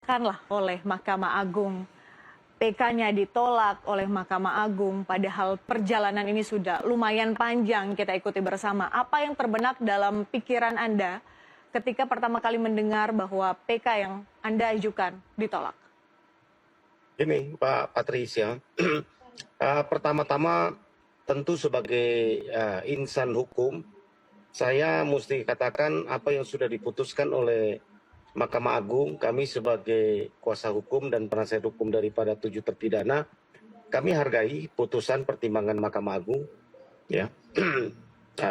dibatalkanlah oleh Mahkamah Agung. PK-nya ditolak oleh Mahkamah Agung, padahal perjalanan ini sudah lumayan panjang kita ikuti bersama. Apa yang terbenak dalam pikiran Anda ketika pertama kali mendengar bahwa PK yang Anda ajukan ditolak? Ini Pak Patricia, pertama-tama tentu sebagai insan hukum, saya mesti katakan apa yang sudah diputuskan oleh Mahkamah Agung, kami sebagai kuasa hukum dan penasihat hukum daripada 7 terpidana, kami hargai putusan pertimbangan Mahkamah Agung. Ya,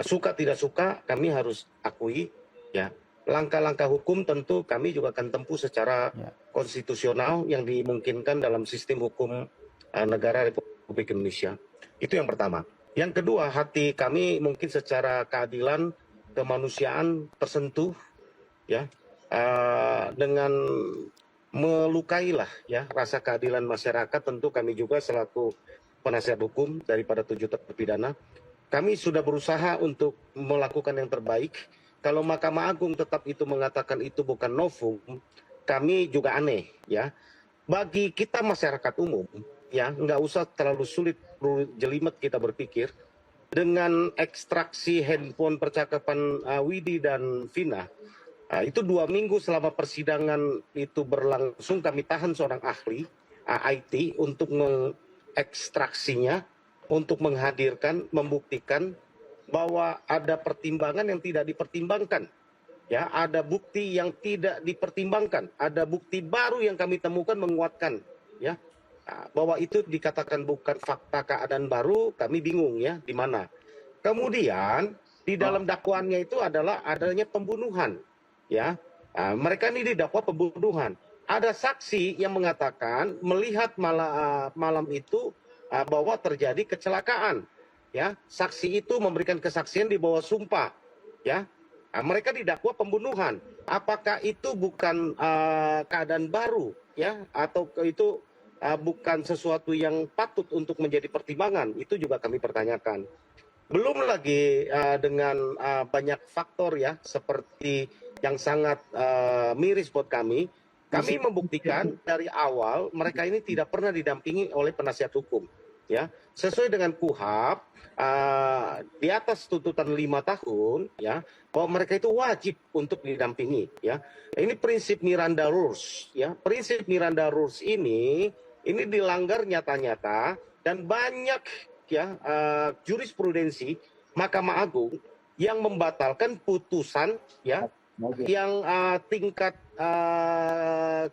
suka tidak suka kami harus akui. Ya, langkah-langkah hukum tentu kami juga akan tempuh secara konstitusional yang dimungkinkan dalam sistem hukum negara Republik Indonesia. Itu yang pertama. Yang kedua, hati kami mungkin secara keadilan, kemanusiaan tersentuh, ya, dengan melukailah ya rasa keadilan masyarakat. Tentu kami juga selaku penasihat hukum daripada 7 terpidana, kami sudah berusaha untuk melakukan yang terbaik. Kalau Mahkamah Agung tetap itu mengatakan itu bukan novum, kami juga aneh ya. Bagi kita masyarakat umum ya, nggak usah terlalu sulit jelimet kita berpikir. Dengan ekstraksi handphone percakapan Widi dan Vina, itu 2 minggu selama persidangan itu berlangsung, kami tahan seorang ahli IT untuk mengekstraksinya, untuk menghadirkan, membuktikan bahwa ada pertimbangan yang tidak dipertimbangkan. Ya, ada bukti yang tidak dipertimbangkan, ada bukti baru yang kami temukan menguatkan, ya, bahwa itu dikatakan bukan fakta keadaan baru. Kami bingung ya di mana. Kemudian di dalam dakwaannya itu adalah adanya pembunuhan. Ya, mereka ini didakwa pembunuhan. Ada saksi yang mengatakan melihat malam itu bahwa terjadi kecelakaan. Ya, saksi itu memberikan kesaksian di bawah sumpah. Ya, mereka didakwa pembunuhan. Apakah itu bukan keadaan baru? Ya, atau itu bukan sesuatu yang patut untuk menjadi pertimbangan? Itu juga kami pertanyakan. Belum lagi dengan banyak faktor ya, seperti yang sangat miris buat kami membuktikan dari awal mereka ini tidak pernah didampingi oleh penasihat hukum. Ya, sesuai dengan KUHP, di atas tuntutan 5 tahun, ya, bahwa mereka itu wajib untuk didampingi. Ya, ini prinsip Miranda Rules. Ya, prinsip Miranda Rules ini dilanggar nyata-nyata dan banyak ya jurisprudensi Mahkamah Agung yang membatalkan putusan ya yang tingkat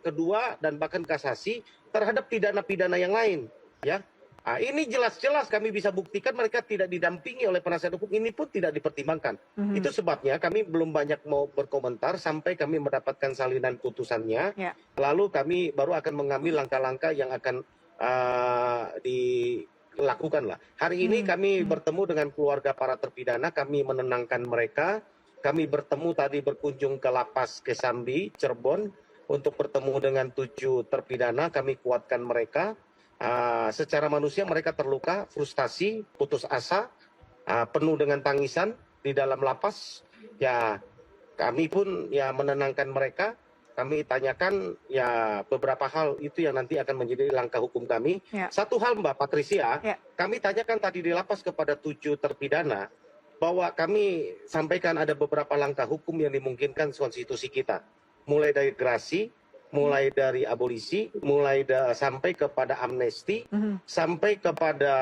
kedua dan bahkan kasasi terhadap pidana-pidana yang lain ya. Ini jelas-jelas kami bisa buktikan mereka tidak didampingi oleh penasihat hukum, ini pun tidak dipertimbangkan. Itu sebabnya kami belum banyak mau berkomentar sampai kami mendapatkan salinan putusannya. Lalu kami baru akan mengambil langkah-langkah yang akan dilakukan lah. Hari ini kami bertemu dengan keluarga para terpidana, kami menenangkan mereka. Kami bertemu tadi berkunjung ke Lapas Kesambi, Cirebon, untuk bertemu dengan 7 terpidana, kami kuatkan mereka. Secara manusia mereka terluka, frustasi, putus asa, penuh dengan tangisan di dalam lapas. Ya, kami pun ya menenangkan mereka. Kami tanyakan ya beberapa hal itu yang nanti akan menjadi langkah hukum kami. Satu hal Mbak Patricia, kami tanyakan tadi di lapas kepada 7 terpidana bahwa kami sampaikan ada beberapa langkah hukum yang dimungkinkan konstitusi kita. Mulai dari gerasi, mulai dari abolisi, mulai sampai kepada amnesti, sampai kepada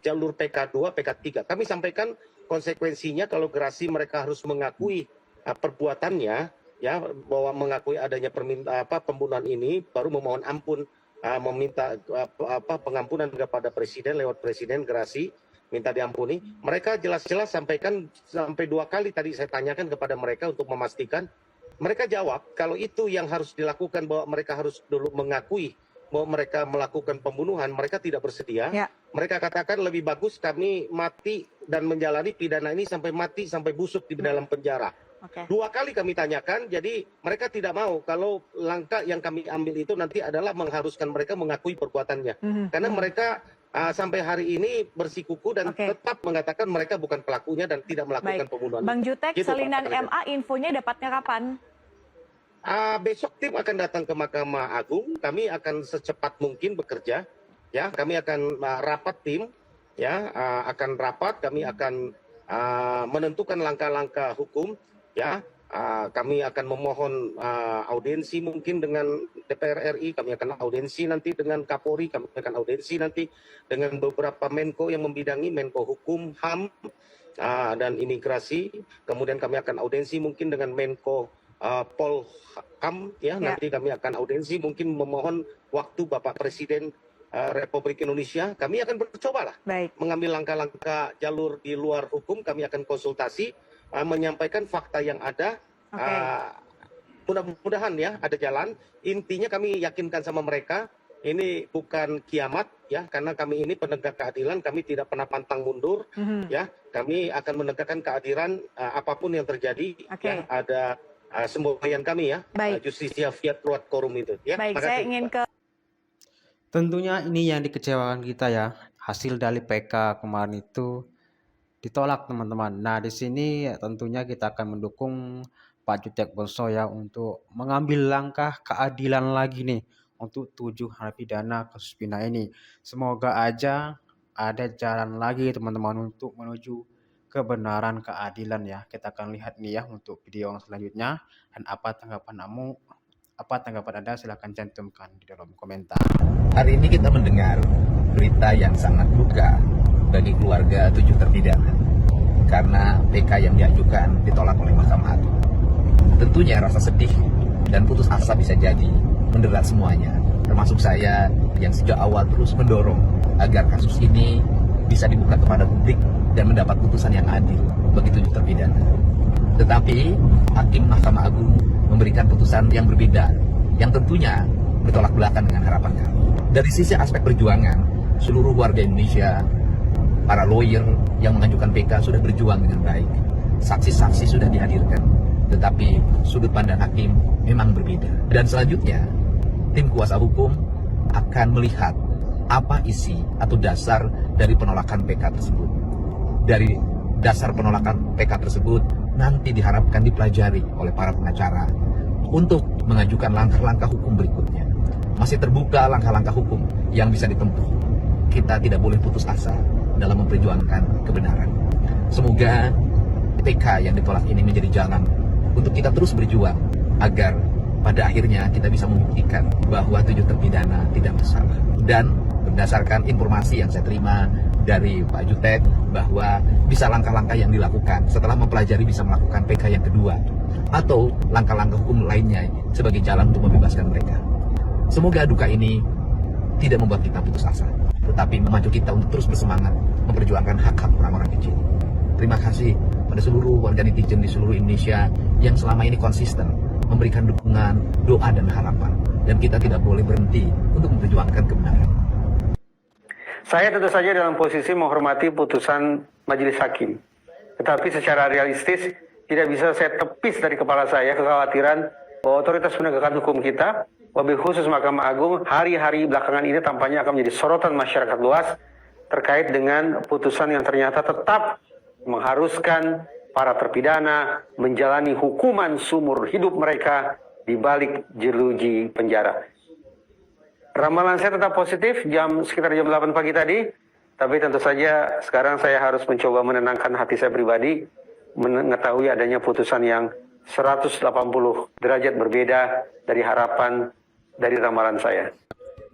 jalur PK2, PK3. Kami sampaikan konsekuensinya kalau gerasi mereka harus mengakui perbuatannya, ya, bahwa mengakui adanya pembunuhan ini, baru memohon ampun, meminta pengampunan kepada presiden lewat presiden gerasi, minta diampuni. Mereka jelas-jelas sampaikan sampai 2 kali tadi saya tanyakan kepada mereka untuk memastikan. Mereka jawab kalau itu yang harus dilakukan, bahwa mereka harus dulu mengakui bahwa mereka melakukan pembunuhan, mereka tidak bersedia. Mereka katakan lebih bagus kami mati dan menjalani pidana ini sampai mati, sampai busuk di dalam penjara. 2 kali kami tanyakan, jadi mereka tidak mau kalau langkah yang kami ambil itu nanti adalah mengharuskan mereka mengakui perbuatannya. Karena mereka sampai hari ini bersikuku dan tetap mengatakan mereka bukan pelakunya dan tidak melakukan pembunuhan. Bang Jutek, gitu, salinan MA infonya dapatnya kapan? Besok tim akan datang ke Mahkamah Agung. Kami akan secepat mungkin bekerja. Ya, kami akan rapat tim. Ya, akan rapat. Kami akan menentukan langkah-langkah hukum. Ya, kami akan memohon audiensi mungkin dengan DPR RI. Kami akan audiensi nanti dengan Kapolri. Kami akan audiensi nanti dengan beberapa Menko yang membidangi, Menko Hukum, HAM, dan Imigrasi. Kemudian kami akan audiensi mungkin dengan Menko Polhukam, ya. Nanti kami akan audiensi mungkin memohon waktu Bapak Presiden Republik Indonesia. Kami akan bercoba lah mengambil langkah-langkah jalur di luar hukum. Kami akan konsultasi, menyampaikan fakta yang ada. Mudah-mudahan ya ada jalan. Intinya kami yakinkan sama mereka, ini bukan kiamat ya, karena kami ini penegak keadilan, kami tidak pernah pantang mundur. Ya, kami akan menegakkan keadilan apapun yang terjadi. Ya, ada semboyan kami ya, Justisia Fiat Quod Corum itu ya. Baik, saya ingin ke tentunya ini yang dikecewakan kita ya, hasil dari PK kemarin itu ditolak teman-teman. Nah di sini tentunya kita akan mendukung Pak Jutekbonso ya untuk mengambil langkah keadilan lagi nih untuk 7 narapidana kasus Pina ini. Semoga aja ada jalan lagi teman-teman untuk menuju kebenaran keadilan ya. Kita akan lihat nih ya untuk video yang selanjutnya, dan apa tanggapan Anda silahkan cantumkan di dalam komentar. Hari ini kita mendengar berita yang sangat duka bagi keluarga 7 terpidana karena PK yang diajukan ditolak oleh Mahkamah Agung. Tentunya rasa sedih dan putus asa bisa jadi menderat semuanya, termasuk saya yang sejak awal terus mendorong agar kasus ini bisa dibuka kepada publik dan mendapat putusan yang adil bagi 7 terpidana. Tetapi Hakim Mahkamah Agung memberikan putusan yang berbeda, yang tentunya bertolak belakang dengan harapan kami. Dari sisi aspek perjuangan, seluruh warga Indonesia, para lawyer yang mengajukan PK sudah berjuang dengan baik. Saksi-saksi sudah dihadirkan, tetapi sudut pandang hakim memang berbeda. Dan selanjutnya, tim kuasa hukum akan melihat apa isi atau dasar dari penolakan PK tersebut. Dari dasar penolakan PK tersebut nanti diharapkan dipelajari oleh para pengacara untuk mengajukan langkah-langkah hukum berikutnya. Masih terbuka langkah-langkah hukum yang bisa ditempuh. Kita tidak boleh putus asa dalam memperjuangkan kebenaran. Semoga PK yang ditolak ini menjadi jalan untuk kita terus berjuang agar pada akhirnya kita bisa membuktikan bahwa 7 terpidana tidak bersalah. Dan berdasarkan informasi yang saya terima dari Pak Jutek bahwa bisa langkah-langkah yang dilakukan setelah mempelajari bisa melakukan PK yang kedua atau langkah-langkah hukum lainnya sebagai jalan untuk membebaskan mereka. Semoga duka ini tidak membuat kita putus asa, tetapi memacu kita untuk terus bersemangat memperjuangkan hak-hak orang-orang kecil. Terima kasih pada seluruh warga netizen di seluruh Indonesia yang selama ini konsisten memberikan dukungan, doa, dan harapan. Dan kita tidak boleh berhenti untuk memperjuangkan kebenaran. Saya tentu saja dalam posisi menghormati putusan majelis hakim. Tetapi secara realistis tidak bisa saya tepis dari kepala saya kekhawatiran bahwa otoritas penegakan hukum kita, wabil khusus Mahkamah Agung, hari-hari belakangan ini tampaknya akan menjadi sorotan masyarakat luas terkait dengan putusan yang ternyata tetap mengharuskan para terpidana menjalani hukuman seumur hidup mereka di balik jeruji penjara. Ramalan saya tetap positif sekitar jam 8 pagi tadi, tapi tentu saja sekarang saya harus mencoba menenangkan hati saya pribadi, mengetahui adanya putusan yang 180 derajat berbeda dari harapan dari ramalan saya.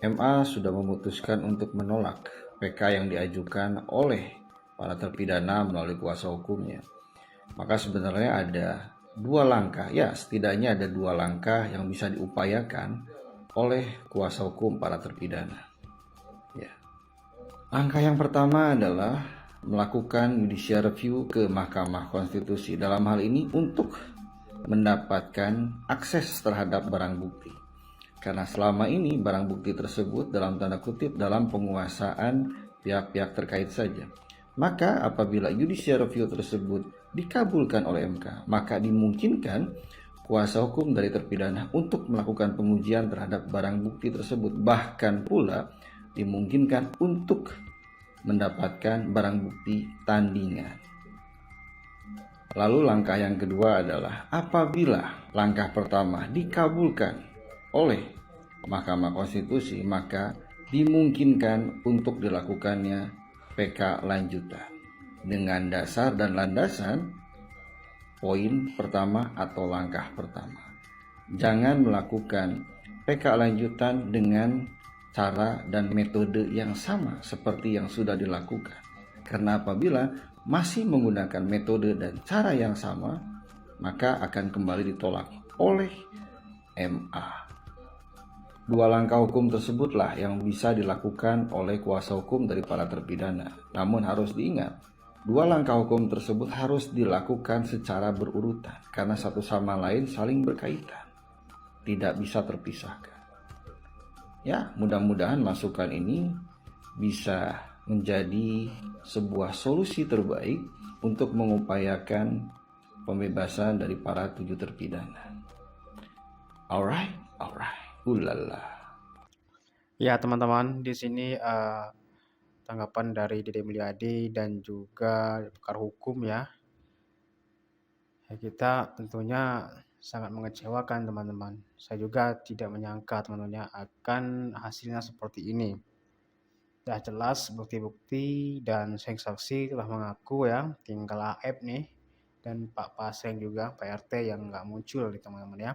MA sudah memutuskan untuk menolak PK yang diajukan oleh para terpidana melalui kuasa hukumnya. Maka sebenarnya ada 2 langkah, ya setidaknya ada 2 langkah yang bisa diupayakan oleh kuasa hukum para terpidana. Ya. Langkah yang pertama adalah melakukan judicial review ke Mahkamah Konstitusi, dalam hal ini untuk mendapatkan akses terhadap barang bukti. Karena selama ini barang bukti tersebut dalam tanda kutip dalam penguasaan pihak-pihak terkait saja. Maka apabila judicial review tersebut dikabulkan oleh MK, maka dimungkinkan kuasa hukum dari terpidana untuk melakukan pengujian terhadap barang bukti tersebut. Bahkan pula dimungkinkan untuk mendapatkan barang bukti tandingan. Lalu langkah yang kedua adalah apabila langkah pertama dikabulkan oleh Mahkamah Konstitusi, maka dimungkinkan untuk dilakukannya PK lanjutan dengan dasar dan landasan poin pertama atau langkah pertama. Jangan melakukan PK lanjutan dengan cara dan metode yang sama seperti yang sudah dilakukan. Karena apabila masih menggunakan metode dan cara yang sama, maka akan kembali ditolak oleh MA. Dua langkah hukum tersebutlah yang bisa dilakukan oleh kuasa hukum dari para terpidana. Namun harus diingat, dua langkah hukum tersebut harus dilakukan secara berurutan karena satu sama lain saling berkaitan, tidak bisa terpisahkan. Ya, mudah-mudahan masukan ini bisa menjadi sebuah solusi terbaik untuk mengupayakan pembebasan dari para 7 terpidana. Alright. Ulala. Ya teman-teman, di sini tanggapan dari Dede Mulyadi dan juga pakar hukum ya. Kita tentunya sangat mengecewakan teman-teman. Saya juga tidak menyangka teman-teman akan hasilnya seperti ini. Sudah jelas bukti-bukti dan saksi telah mengaku ya, tinggal AF nih dan Pak Pasreng juga, Pak RT yang nggak muncul nih teman-teman ya.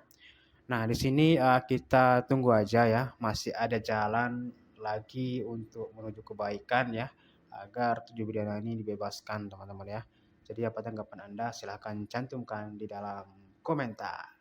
Nah, di sini kita tunggu aja ya, masih ada jalan lagi untuk menuju kebaikan ya, agar 7 pidana ini dibebaskan teman-teman ya. Jadi apa tanggapan Anda? Silahkan cantumkan di dalam komentar.